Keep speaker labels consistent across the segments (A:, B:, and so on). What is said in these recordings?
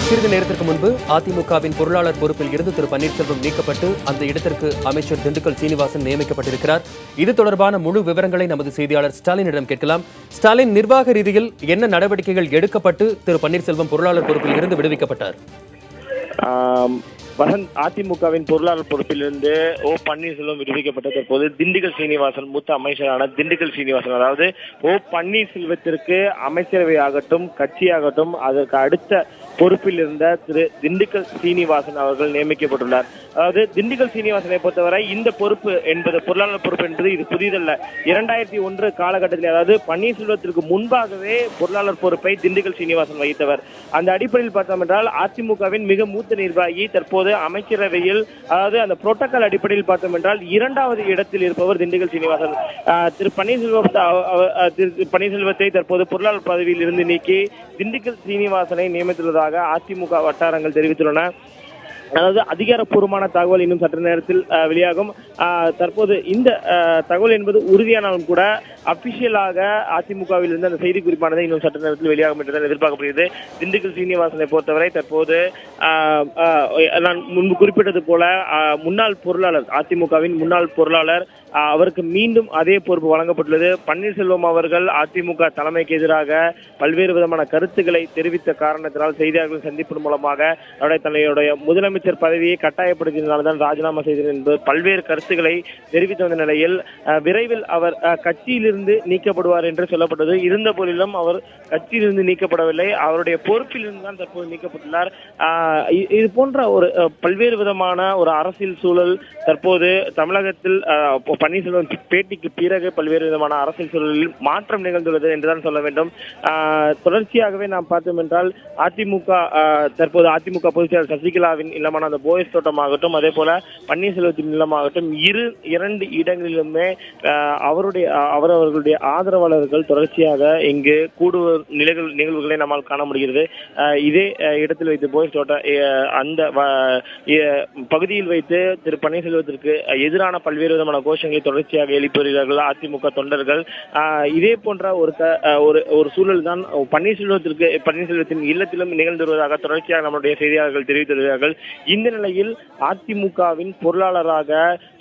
A: சிறிது நேரத்திற்கு முன்பு அதிமுகவின் பொருளாளர் பொறுப்பில் இருந்து திரு பன்னீர்செல்வம் நீக்கப்பட்டு அந்த இடத்திற்கு அமைச்சர் திண்டுக்கல் சீனிவாசன் நியமிக்கப்பட்டிருக்கிறார். இது தொடர்பான முழு விவரங்களை நமது செய்தியாளர் ஸ்டாலினிடம் கேட்கலாம். ஸ்டாலின், நிர்வாக ரீதியில் என்ன நடவடிக்கைகள் எடுக்கப்பட்டு திரு பன்னீர்செல்வம் பொருளாளர் பொறுப்பில் இருந்து விடுவிக்கப்பட்டார்?
B: அதிமுகவின் பொருளாளர் பொறுப்பிலிருந்து ஓ பன்னீர்செல்வம் விடுவிக்கப்பட்ட தற்போது திண்டுக்கல் சீனிவாசன், மூத்த அமைச்சரான திண்டுக்கல் சீனிவாசன், அதாவது ஓ பன்னீர்செல்வத்திற்கு அமைச்சரவை ஆகட்டும் கட்சியாகட்டும் அதற்கு அடுத்த பொறுப்பில் இருந்த திரு திண்டுக்கல் சீனிவாசன் அவர்கள் நியமிக்கப்பட்டுள்ளார். அதாவது திண்டுக்கல் சீனிவாசனை பொறுத்தவரை இந்த பொறுப்பு என்பது, பொருளாளர் பொறுப்பு என்பது இது புதிதல்ல. 2001 காலகட்டத்தில், அதாவது பன்னீர்செல்வத்திற்கு முன்பாகவே பொருளாளர் பொறுப்பை திண்டுக்கல் சீனிவாசன் வகித்தவர். அந்த அடிப்படையில் பார்த்தோம் என்றால் அதிமுகவின் மிக மூத்த நிர்வாகி, தற்போது அமைச்சரவையில், அதாவது அந்த புரோட்டோகால் அடிப்படையில் பார்த்தோம் என்றால் 2வது இடத்தில் இருப்பவர் திண்டுக்கல் சீனிவாசன். திரு பன்னீர்செல்வத்தை தற்போது பொருளாளர் பதவியில் இருந்து நீக்கி திண்டுக்கல் சீனிவாசனை நியமித்துள்ளதாக அதிமுக வட்டாரங்கள் தெரிவித்துள்ளன. அதாவது அதிகாரப்பூர்வமான தகவல் இன்னும் சற்று நேரத்தில் வெளியாகும். தற்போது இந்த தகவல் என்பது உறுதியானாலும் கூட அபிஷியலாக அதிமுகவில் இருந்து அந்த செய்தி குறிப்பானது இன்னும் சற்று நேரத்தில் வெளியாகும் என்றுதான் எதிர்பார்க்கப்படுகிறது. திண்டுக்கல் சீனிவாசனை பொறுத்தவரை தற்போது நான் முன்பு குறிப்பிட்டது போல முன்னாள் பொருளாளர், அதிமுகவின் முன்னாள் பொருளாளர், அவருக்கு மீண்டும் அதே பொறுப்பு வழங்கப்பட்டுள்ளது. பன்னீர்செல்வம் அவர்கள் அதிமுக தலைமைக்கு எதிராக பல்வேறு விதமான கருத்துக்களை தெரிவித்த காரணத்தினால் செய்தியாளர்கள் சந்திப்பின் மூலமாக தன்னுடைய முதலமைச்சர் பதவியை கட்டாயப்படுத்தினால்தான் ராஜினாமா செய்தார் என்பது பல்வேறு கருத்துக்களை தெரிவித்த வந்த நிலையில் விரைவில் அவர் கட்சியிலிருந்து நீக்கப்படுவார் என்று சொல்லப்பட்டது. இருந்த போதிலும் அவர் கட்சியிலிருந்து நீக்கப்படவில்லை, அவருடைய பொறுப்பிலிருந்து தான் தற்போது நீக்கப்பட்டுள்ளார். இது போன்ற ஒரு பல்வேறு விதமான ஒரு அரசியல் சூழல் தற்போது தமிழகத்தில் பன்னீர்செல்வம் பேட்டிக்கு பிறகு பல்வேறு விதமான அரசியல் சூழலில் மாற்றம் நிகழ்ந்துள்ளது என்றுதான் சொல்ல வேண்டும். தொடர்ச்சியாகவே நாம் பார்த்தோம் என்றால் தற்போது அதிமுக பொதுச் செயலர் சசிகலாவின் இல்லமான அந்த போயஸ் தோட்டமாகட்டும், அதே போல பன்னீர்செல்வத்தின் இல்லமாகட்டும், இரண்டு இடங்களிலுமே அவர்களுடைய ஆதரவாளர்கள் தொடர்ச்சியாக இங்கு கூடுவர் நிகழ்வுகளை நம்மால் காண முடிகிறது. இதே இடத்தில் வைத்து போயஸ் தோட்ட அந்த பகுதியில் வைத்து திரு பன்னீர்செல்வத்திற்கு எதிரான பல்வேறு விதமான கோஷங்களை தொடர்ச்சியாக எழுப்பி வருகிறார்கள் அதிமுக தொண்டர்கள். இதே போன்ற ஒரு சூழல் தான் பன்னீர்செல்வத்தின் இல்லத்திலும் நிகழ்ந்து வருவதாக தொடர்ச்சியாக நம்முடைய செய்தியாளர்கள் தெரிவித்திருக்கிறார்கள். இந்த நிலையில் அதிமுகவின் பொருளாளராக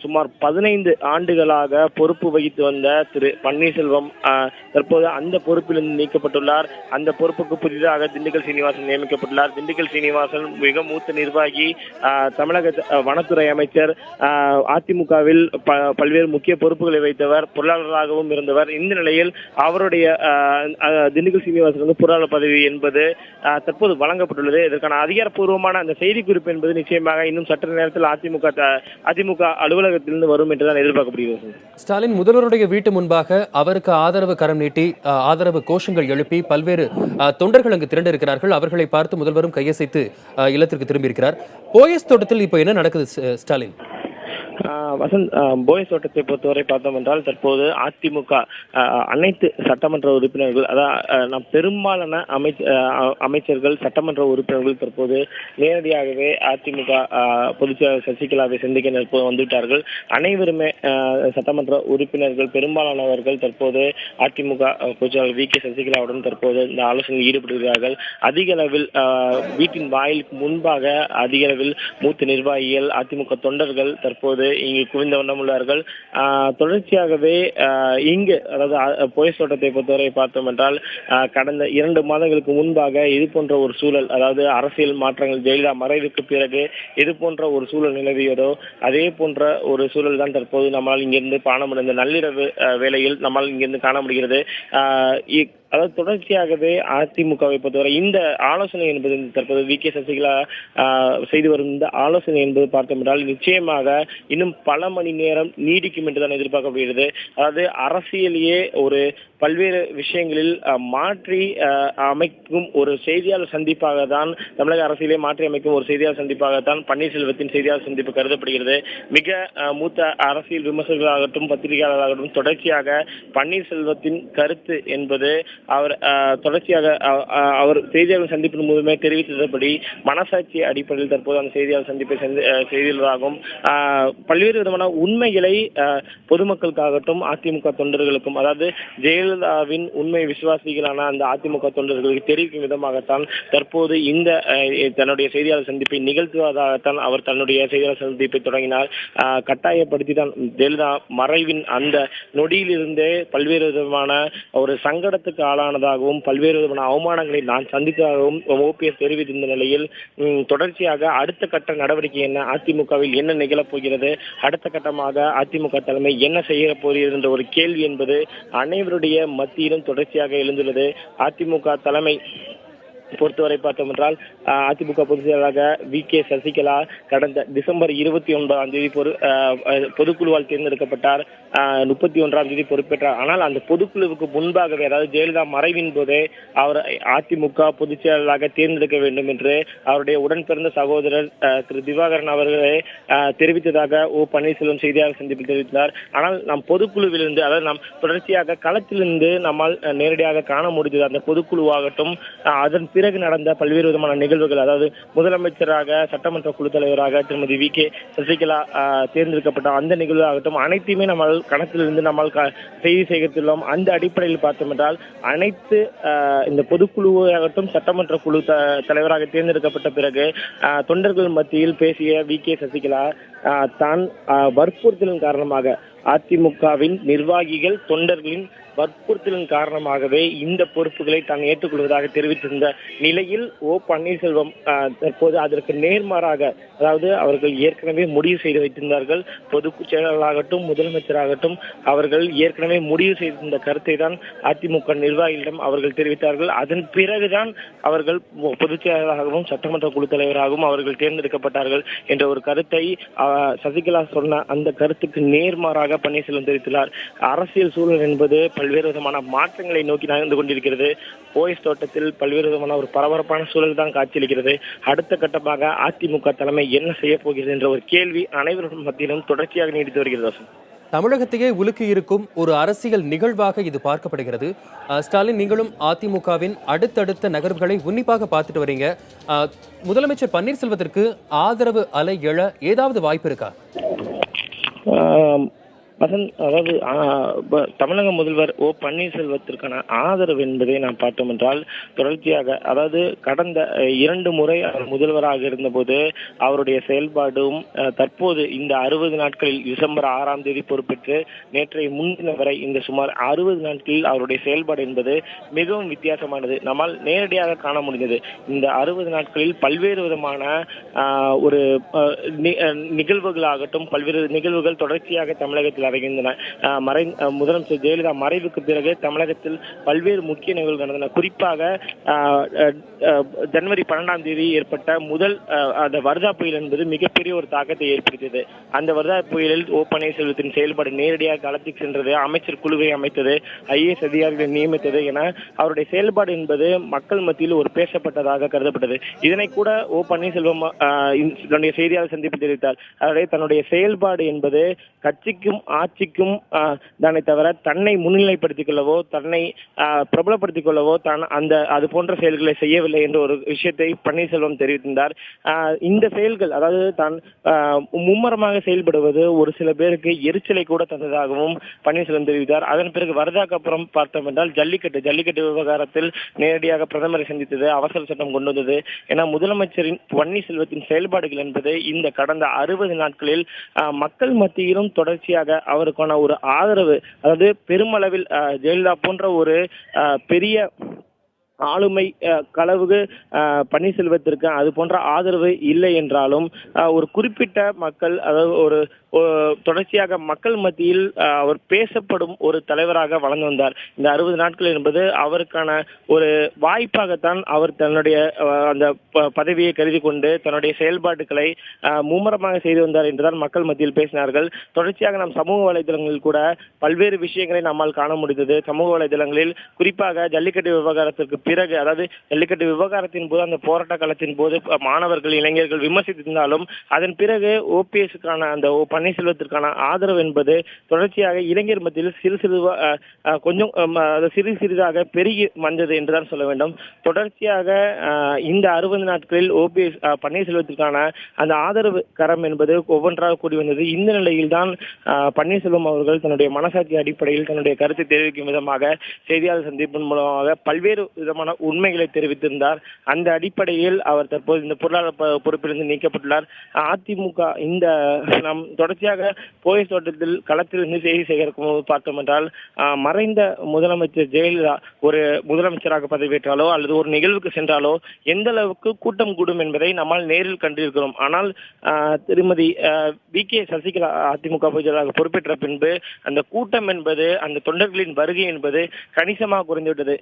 B: சுமார் 15 ஆண்டுகளாக பொறுப்பு வகித்து வந்த திரு பன்னீர்செல்வம் தற்போது அந்த பொறுப்பிலிருந்து நீக்கப்பட்டுள்ளார். அந்த பொறுப்புக்கு புதிதாக திண்டுக்கல் சீனிவாசன் நியமிக்கப்பட்டுள்ளார். திண்டுக்கல் சீனிவாசன் பன்னீர்செல்வம் மிக மூத்த நிர்வாகி, தமிழக வனத்துறை அமைச்சர், அதிமுகவில் பல்வேறு முக்கிய பொறுப்புகளை வைத்தவர், பொருளாளராகவும் இருந்தவர். இந்த நிலையில் அவருடைய திண்டுக்கல் சீனிவாசன் பொருளாளர் பதவி என்பது தற்போது வழங்கப்பட்டுள்ளது. இதற்கான அதிகாரப்பூர்வமான அந்த செய்திக்குறிப்பு என்பது நிச்சயமாக இன்னும் சற்று நேரத்தில் அதிமுக அலுவலகத்திலிருந்து வரும் என்றுதான் எதிர்பார்க்கப்படுகிறது.
A: ஸ்டாலின் முதல்வருடைய வீட்டு முன்பாக அவருக்கு ஆதரவு கரம் நீட்டி ஆதரவு கோஷங்கள் எழுப்பி பல்வேறு தொண்டர்கள் அங்கு திரண்டிருக்கிறார்கள். அவர்களை பார்த்து முதல்வரும் கையசைத்து இல்லத்திற்கு திரும்பியிருக்கிறார். போயஸ் தோட்டத்தில் இப்போ என்ன நடக்குது ஸ்டாலின்?
B: வசந்த், போயஸ் தோட்டத்தை பொறுத்தவரை பார்த்தோம் என்றால் தற்போது அதிமுக அனைத்து சட்டமன்ற உறுப்பினர்கள், அதாவது பெரும்பாலான அமைச்சர்கள், சட்டமன்ற உறுப்பினர்கள் தற்போது நேரடியாகவே அதிமுக பொதுச்செயலாளர் சசிகலாவை சந்திக்க வந்துவிட்டார்கள். அனைவருமே சட்டமன்ற உறுப்பினர்கள் பெரும்பாலானவர்கள் தற்போது அதிமுக பொதுச்செயலாளர் வி.கே. சசிகலாவுடன் தற்போது இந்த ஆலோசனையில் ஈடுபடுகிறார்கள். அதிக அளவில் வீட்டின் வாயிலுக்கு முன்பாக அதிக அளவில் மூத்த நிர்வாகிகள், அதிமுக தொண்டர்கள் தற்போது இங்கு குவிந்த வண்ணம் உள்ளார்கள். தொடர்ச்சியாகவே இங்கு, அதாவது போயஸ் தோட்டத்தை பொறுத்தவரை பார்த்தோம் என்றால் கடந்த 2 மாதங்களுக்கு முன்பாக இது போன்ற ஒரு சூழல், அதாவது அரசியல் மாற்றங்கள் ஜெயலலிதா மறைவுக்கு பிறகு இது போன்ற ஒரு சூழல் நிலவியதோ அதே போன்ற ஒரு சூழல் தான் தற்போது நம்மால் இங்கிருந்து காண முடிந்த நள்ளிரவு வேளையில் நம்மால் இங்கிருந்து காண முடிகிறது. அதாவது தொடர்ச்சியாகவே அதிமுகவை பொறுத்தவரை இந்த ஆலோசனை என்பது தற்போது வி.கே. சசிகலா செய்து வரும் இந்த ஆலோசனை என்பது பார்த்தோம் என்றால் நிச்சயமாக இன்னும் பல மணி நேரம் நீடிக்கும் என்றுதான் எதிர்பார்க்கப்படுகிறது. அதாவது அரசியலையே ஒரு பல்வேறு விஷயங்களில் மாற்றி அமைக்கும் ஒரு செய்தியாளர் சந்திப்பாக தான், தமிழக அரசியலே மாற்றி அமைக்கும் ஒரு செய்தியாளர் சந்திப்பாகத்தான் பன்னீர்செல்வத்தின் செய்தியாளர் சந்திப்பு கருதப்படுகிறது. மிக மூத்த அரசியல் விமர்சகர்களாகட்டும் பத்திரிகையாளர்களாகட்டும் தொடர்ச்சியாக பன்னீர்செல்வத்தின் கருத்து என்பது அவர் தொடர்ச்சியாக அவர் செய்தியாளர் சந்திப்பின் மூலமே தெரிவித்தபடி மனசாட்சி அடிப்படையில் தற்போது அந்த செய்தியாளர் சந்திப்பை செய்தியாளராகவும் பல்வேறு விதமான உண்மைகளை பொதுமக்களுக்காகட்டும் அதிமுக தொண்டர்களுக்கும், அதாவது ஜெயலலிதாவின் உண்மை விசுவாசிகளான அந்த அதிமுக தொண்டர்களுக்கு தெரிவிக்கும் விதமாகத்தான் தற்போது இந்த தன்னுடைய செய்தியாளர் சந்திப்பை நிகழ்த்துவதாகத்தான் அவர் தன்னுடைய செய்தியாளர் சந்திப்பை தொடங்கினார். கட்டாயப்படுத்தி தான் ஜெயலலிதா மறைவின் அந்த நொடியிலிருந்தே பல்வேறு விதமான ஒரு சங்கடத்துக்கு ஆளானதாகவும் பல்வேறு விதமான அவமானங்களை நான் சந்தித்ததாகவும் ஓபிஎஸ் தெரிவித்திருந்த நிலையில் தொடர்ச்சியாக அடுத்த கட்ட நடவடிக்கை என்ன, அதிமுகவில் என்ன நிகழப் போகிறது, அடுத்த கட்டமாக அதிமுக தலைமை என்ன செய்ய போகிறது என்ற ஒரு கேள்வி என்பது அனைவருடைய மத்தியிலும் தொடர்ச்சியாக எழுந்துள்ளது. அதிமுக தலைமை பொறுத்தவரை பார்த்தோம் என்றால் அதிமுக பொதுச் செயலாளராக வி.கே. சசிகலா கடந்த டிசம்பர் 29 பொதுக்குழுவால் தேர்ந்தெடுக்கப்பட்டார். 31 பொறுப்பேற்றார். ஆனால் அந்த பொதுக்குழுவுக்கு முன்பாகவே, அதாவது ஜெயலலிதா மறைவின் போதே அவர் அதிமுக பொதுச் செயலாளராக தேர்ந்தெடுக்க வேண்டும் என்று அவருடைய உடன் பிறந்த சகோதரர் திரு திவாகரன் அவர்களே தெரிவித்ததாக பன்னீர்செல்வம் செய்தியாளர் சந்திப்பில் தெரிவித்தார். ஆனால் நாம் பொதுக்குழுவிலிருந்து, அதாவது நாம் தொடர்ச்சியாக களத்திலிருந்து நம்மால் நேரடியாக காண முடிந்தது அந்த பொதுக்குழுவாகட்டும் அதன் பிறகு நடந்த பல்வேறு விதமான நிகழ்வுகள், அதாவது முதலமைச்சராக சட்டமன்ற குழு தலைவராக திருமதி வி.கே. சசிகலா தேர்ந்தெடுக்கப்பட்ட அந்த நிகழ்வாகட்டும் அனைத்தையுமே நம்ம கணக்கிலிருந்து நம்மால் செய்தி சேகரித்துள்ளோம். அந்த அடிப்படையில் பார்த்தோம் என்றால் அனைத்து இந்த பொதுக்குழுவாகட்டும் சட்டமன்ற குழு தலைவராக தேர்ந்தெடுக்கப்பட்ட பிறகு தொண்டர்கள் மத்தியில் பேசிய வி.கே. சசிகலா தான் வற்புறுத்தலின் காரணமாக அதிமுகவின் நிர்வாகிகள் தொண்டர்களின் வற்புறுத்தலின் காரணமாகவே இந்த பொறுப்புகளை தான் ஏற்றுக்கொள்வதாக தெரிவித்திருந்த நிலையில் பன்னீர்செல்வம் தற்போது அதற்கு நேர்மாறாக, அதாவது அவர்கள் ஏற்கனவே முடிவு செய்து வைத்திருந்தார்கள், பொதுச் செயலாளராகட்டும் முதலமைச்சராகட்டும் அவர்கள் ஏற்கனவே முடிவு செய்திருந்த கருத்தை தான் அதிமுக நிர்வாகிகளிடம் அவர்கள் தெரிவித்தார்கள். அதன் பிறகுதான் அவர்கள் பொதுச் செயலாளராகவும் சட்டமன்ற குழு தலைவராகவும் அவர்கள் தேர்ந்தெடுக்கப்பட்டார்கள் என்ற ஒரு கருத்தை சசிகலா சொன்ன அந்த கருத்துக்கு நேர்மாறாக பன்னீர்செல்வம் தெரிவித்துள்ளார். அரசியல் சூழல் என்பது பல்வேறு விதமான மாற்றங்களை நோக்கி நகர்ந்து கொண்டிருக்கிறது. போயஸ் தோட்டத்தில் பல்வேறு விதமான ஒரு பரபரப்பான சூழல் தான் காட்சியளிக்கிறது. அடுத்த கட்டமாக அதிமுக தலைமை என்ன செய்ய போகிறது என்ற ஒரு கேள்வி அனைவரும் மத்தியிலும் தொடர்ச்சியாக நீடித்து வருகிறது.
A: தமிழகத்தையே உலுக்கி இருக்கும் ஒரு அரசியல் நிகழ்வாக இது பார்க்கப்படுகிறது. ஸ்டாலின், நீங்களும் அதிமுகவின் அடுத்தடுத்த நகர்வுகளை உன்னிப்பாக பார்த்துட்டு வரீங்க. முதலமைச்சர் பன்னீர்செல்வத்திற்கு ஆதரவு அலை எழ ஏதாவது வாய்ப்பு இருக்கா?
B: வசந்த், அதாவது தமிழக முதல்வர் ஓ பன்னீர்செல்வத்திற்கான ஆதரவு என்பதை நாம் பார்த்தோம் என்றால் தொடர்ச்சியாக, அதாவது கடந்த 2 முறை அவர் முதல்வராக இருந்தபோது அவருடைய செயல்பாடும் தற்போது இந்த 60 நாட்களில் டிசம்பர் 6ஆம் தேதி பொறுப்பேற்று நேற்றைய முன்தினம் வரை இந்த சுமார் 60 நாட்களில் அவருடைய செயல்பாடு என்பது மிகவும் வித்தியாசமானது. நம்மால் நேரடியாக காண முடிந்தது. இந்த 60 நாட்களில் பல்வேறு விதமான ஒரு நிகழ்வுகளாகட்டும், பல்வேறு நிகழ்வுகள் தொடர்ச்சியாக தமிழகத்தில் அடைகின்றன. முதலமைச்சர் ஜெயலலிதா மறைவுக்கு பிறகு தமிழகத்தில் பல்வேறு முக்கிய நிகழ்வுகள் நடந்தன. குறிப்பாக ஜனவரி 12ஆம் தேதி ஏற்பட்ட முதல் அந்த வர்தா புயல் என்பது மிகப்பெரிய ஒரு தாக்கத்தை ஏற்படுத்தியது. அந்த வர்தா புயலில் ஓ பன்னீர்செல்வத்தின் செயல்பாடு நேரடியாக களத்துக்கு சென்றது, அமைச்சர் குழுவை அமைத்தது, IAS அதிகாரிகளை நியமித்தது என அவருடைய செயல்பாடு என்பது மக்கள் மத்தியில் ஒரு பேசப்பட்டதாக கருதப்பட்டது. இதனை கூட ஓ பன்னீர்செல்வம் தன்னுடைய செய்தியாளர் சந்திப்பில் தெரிவித்தார். அதாவது தன்னுடைய செயல்பாடு என்பது கட்சிக்கும் ஆட்சிக்கும் தானே தவிர தன்னை முன்னிலைப்படுத்திக் கொள்ளவோ, தன்னை பிரபலப்படுத்திக் கொள்ளவோ அந்த அது போன்ற செயல்களை செய்யவில்லை என்ற ஒரு விஷயத்தை பன்னீர்செல்வம் தெரிவித்திருந்தார். இந்த செயல்கள், அதாவது தான் மும்மரமாக செயல்படுவது ஒரு சில பேருக்கு எரிச்சலை கூட தந்ததாகவும் பன்னீர்செல்வம் தெரிவித்தார். அதன் பிறகு வர்தாக்கு அப்புறம் பார்த்தோம் என்றால் ஜல்லிக்கட்டு விவகாரத்தில் நேரடியாக பிரதமரை சந்தித்தது, அவசர சட்டம் கொண்டு வந்தது என முதலமைச்சரின் பன்னீர்செல்வத்தின் செயல்பாடுகள் என்பது இந்த கடந்த 60 நாட்களில் மக்கள் மத்தியிலும் தொடர்ச்சியாக அவருக்கான ஒரு ஆதரவு, அதாவது பெருமளவில் ஜெயலலிதா போன்ற ஒரு பெரிய ஆளுமை களவுக்கு பன்னீர்செல்வத்திற்கு அது போன்ற ஆதரவு இல்லை என்றாலும் ஒரு குறிப்பிட்ட மக்கள், அதாவது ஒரு தொடர்ச்சியாக மக்கள் மத்தியில் அவர் பேசப்படும் ஒரு தலைவராக வளர்ந்து வந்தார். இந்த 60 நாட்கள் என்பது அவருக்கான ஒரு வாய்ப்பாகத்தான் அவர் தன்னுடைய அந்த பதவியை கருதி கொண்டு தன்னுடைய செயல்பாடுகளை மும்முரமாக செய்து வந்தார் என்றுதான் மக்கள் மத்தியில் பேசினார்கள். தொடர்ச்சியாக நாம் சமூக வலைதளங்களில் கூட பல்வேறு விஷயங்களை நம்மால் காண முடிந்தது. சமூக வலைதளங்களில் குறிப்பாக ஜல்லிக்கட்டு விவகாரத்திற்கு பிறகு, அதாவது ஜல்லிக்கட்டு விவகாரத்தின் போது, அந்த போராட்ட காலத்தின் போது மாணவர்கள், இளைஞர்கள் விமர்சித்திருந்தாலும் அதன் பிறகு OPSக்கான அந்த பன்னீர்செல்வத்திற்கான ஆதரவு என்பது தொடர்ச்சியாக இளைஞர் மத்தியில் சிறிதாக பெருகி வந்தது என்றுதான் சொல்ல வேண்டும். தொடர்ச்சியாக இந்த 60 நாட்களில் OPS பன்னீர்செல்வத்திற்கான அந்த ஆதரவு கரம் என்பது ஒவ்வொன்றாக கூடி வந்தது. இந்த நிலையில் தான் பன்னீர்செல்வம் அவர்கள் தன்னுடைய மனசாட்சி அடிப்படையில் தன்னுடைய கருத்தை தெரிவிக்கும் விதமாக செய்தியாளர் சந்திப்பின் மூலமாக பல்வேறு விதமான உண்மைகளை தெரிவித்திருந்தார். அந்த அடிப்படையில் அவர் தற்போது இந்த பொருளாதார பொறுப்பிலிருந்து நீக்கப்பட்டுள்ளார். அதிமுக இந்த நாம் தொடர்ச்சியாக போயஸ் தோட்டத்தில் களத்தில் இருந்து செய்தி சேகரிக்கும் போது பார்த்தோம் என்றால் மறைந்த முதலமைச்சர் ஜெயலலிதா ஒரு முதலமைச்சராக பதவியேற்றாலோ அல்லது ஒரு நிகழ்வுக்கு சென்றாலோ எந்த அளவுக்கு கூட்டம் கூடும் என்பதை நம்மால் நேரில் கண்டிருக்கிறோம். ஆனால் திருமதி VK சசிகலா அதிமுக பொதுச்செயலாளராக பொறுப்பேற்ற பின்பு அந்த கூட்டம் என்பது, அந்த தொண்டர்களின் வருகை என்பது கணிசமாக குறைந்துவிட்டது.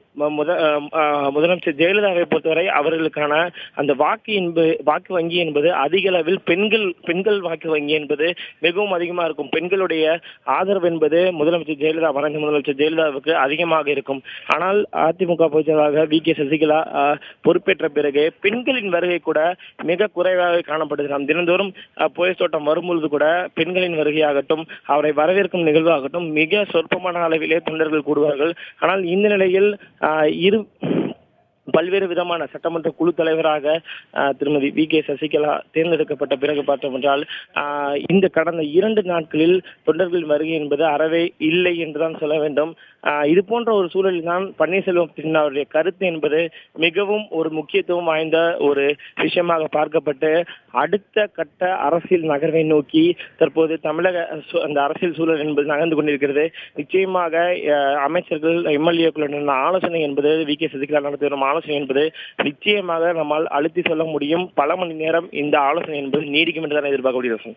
B: முதலமைச்சர் ஜெயலலிதாவை பொறுத்தவரை அவர்களுக்கான அந்த வாக்கு வங்கி என்பது அதிக அளவில் பெண்கள் வாக்கு வங்கி என்பது மிகவும் அதிகமாக இருக்கும். பெண்களுடைய ஆதரவு என்பது மறைந்த முதலமைச்சர் ஜெயலலிதாவுக்கு அதிகமாக இருக்கும். ஆனால் அதிமுக பொதுச்செயலாளராக VK சசிகலா பொறுப்பேற்ற பிறகு பெண்களின் வருகை கூட மிக குறைவாக காணப்படுது. நாம் தினந்தோறும் போயஸ் தோட்டம் வரும்பொழுது கூட பெண்களின் வருகையாகட்டும், அவரை வரவேற்கும் நிகழ்வாகட்டும் மிக சொற்பமான அளவிலே தொண்டர்கள் கூடுவார்கள். ஆனால் இந்த நிலையில் பல்வேறு விதமான சட்டமன்ற குழு தலைவராக திருமதி VK சசிகலா தேர்ந்தெடுக்கப்பட்ட பிறகு பார்த்தோம் என்றால் இந்த கடந்த 2 நாட்களில் தொண்டர்களின் வருகை என்பது அறவே இல்லை என்றுதான் சொல்ல வேண்டும். இது போன்ற ஒரு சூழலில் தான் பன்னீர்செல்வம் அவருடைய கருத்து என்பது மிகவும் ஒரு முக்கியத்துவம் வாய்ந்த ஒரு விஷயமாக பார்க்கப்பட்டு அடுத்த கட்ட அரசியல் நகர்வை நோக்கி தற்போது தமிழக அந்த அரசியல் சூழல் என்பது நகர்ந்து கொண்டிருக்கிறது. நிச்சயமாக அமைச்சர்கள், MLA-க்களுடன் ஆலோசனை என்பது VK சசிகலா நடத்தி வரும் ஆலோசனை என்பது நிச்சயமாக நம்மால் அழுத்தி சொல்ல முடியும். பல மணி நேரம் இந்த ஆலோசனை என்பது நீடிக்கும் என்றுதான் எதிர்பார்க்கப்படுகிறது.